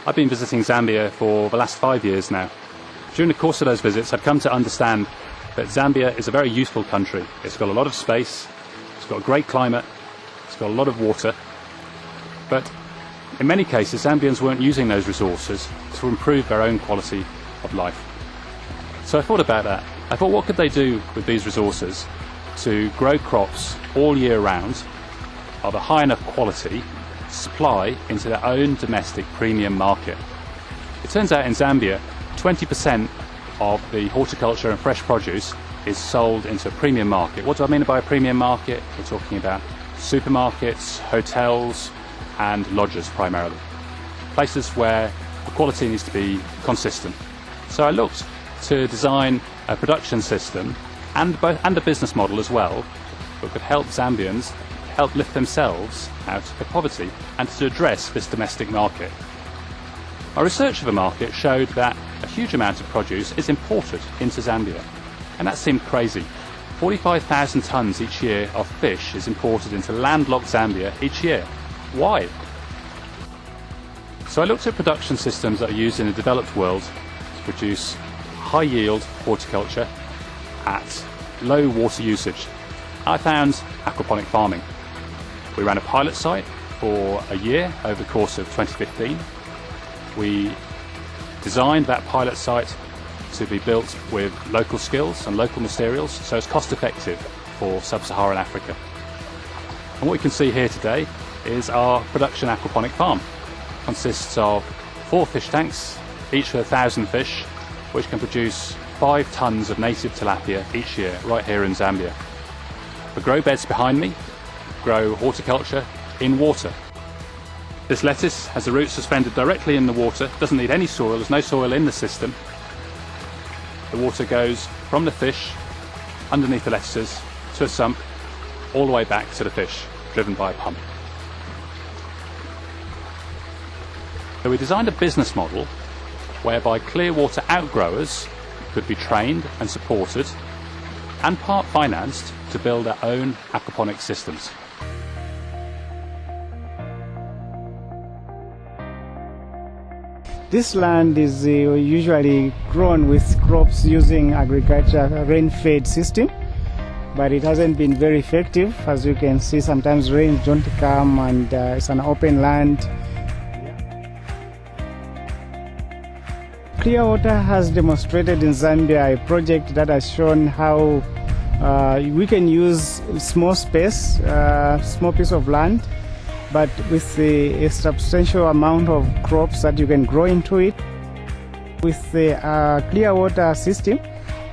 I've been visiting Zambia for the last 5 years now. During the course of those visits, I've come to understand that Zambia is a very useful country. It's got a lot of space, it's got a great climate, it's got a lot of water, but in many cases Zambians weren't using those resources to improve their own quality of life. So I thought about that. I thought, what could they do with these resources to grow crops all year round of a high enough quality to supply into their own domestic premium market? It turns out in Zambia 20% of the horticulture and fresh produce is sold into a premium market. What do I mean by a premium market? We're talking about supermarkets, hotels and lodges primarily. Places where the quality needs to be consistent. So I looked to design a production system and a business model as well that could help Zambians help lift themselves out of poverty and to address this domestic market. My research of the market showed that a huge amount of produce is imported into Zambia, and that seemed crazy. 45,000 tonnes each year of fish is imported into landlocked Zambia each year. Why? So I looked at production systems that are used in the developed world to produce high yield horticulture at low water usage. I found aquaponic farming. We ran a pilot site for a year over the course of 2015. We designed that pilot site to be built with local skills and local materials, so it's cost effective for sub-Saharan Africa. And what you can see here today is our production aquaponic farm. It consists of 4 fish tanks, each with 1,000 fish, which can produce 5 tonnes of native tilapia each year right here in Zambia. The grow beds behind me grow horticulture in water. This lettuce has the roots suspended directly in the water, doesn't need any soil, there's no soil in the system. The water goes from the fish underneath the lettuces to a sump all the way back to the fish, driven by a pump. So we designed a business model whereby Clearwater outgrowers could be trained and supported and part financed to build their own aquaponic systems. This land is usually grown with crops using agriculture rain-fed system, but it hasn't been very effective. As you can see, sometimes rains don't come and it's an open land. Clearwater has demonstrated in Zambia a project that has shown how we can use small space, small piece of land, but with a substantial amount of crops that you can grow into it. With the Clearwater system,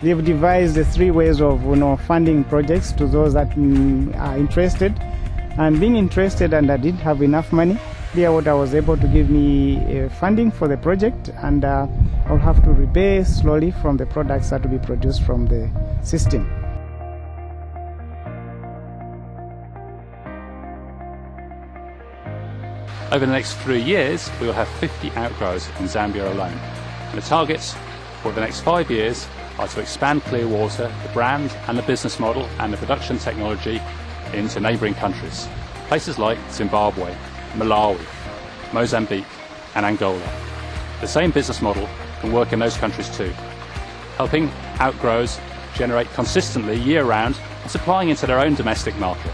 they've devised 3 ways of funding projects to those that are interested. And being interested and I didn't have enough money, Clearwater was able to give me funding for the project, and I'll have to repay slowly from the products that will be produced from the system. Over the next 3 years, we will have 50 outgrowers in Zambia alone. And the targets for the next 5 years are to expand Clearwater, the brand and the business model and the production technology into neighbouring countries. Places like Zimbabwe, Malawi, Mozambique and Angola. The same business model can work in those countries too, helping outgrowers generate consistently year-round and supplying into their own domestic market.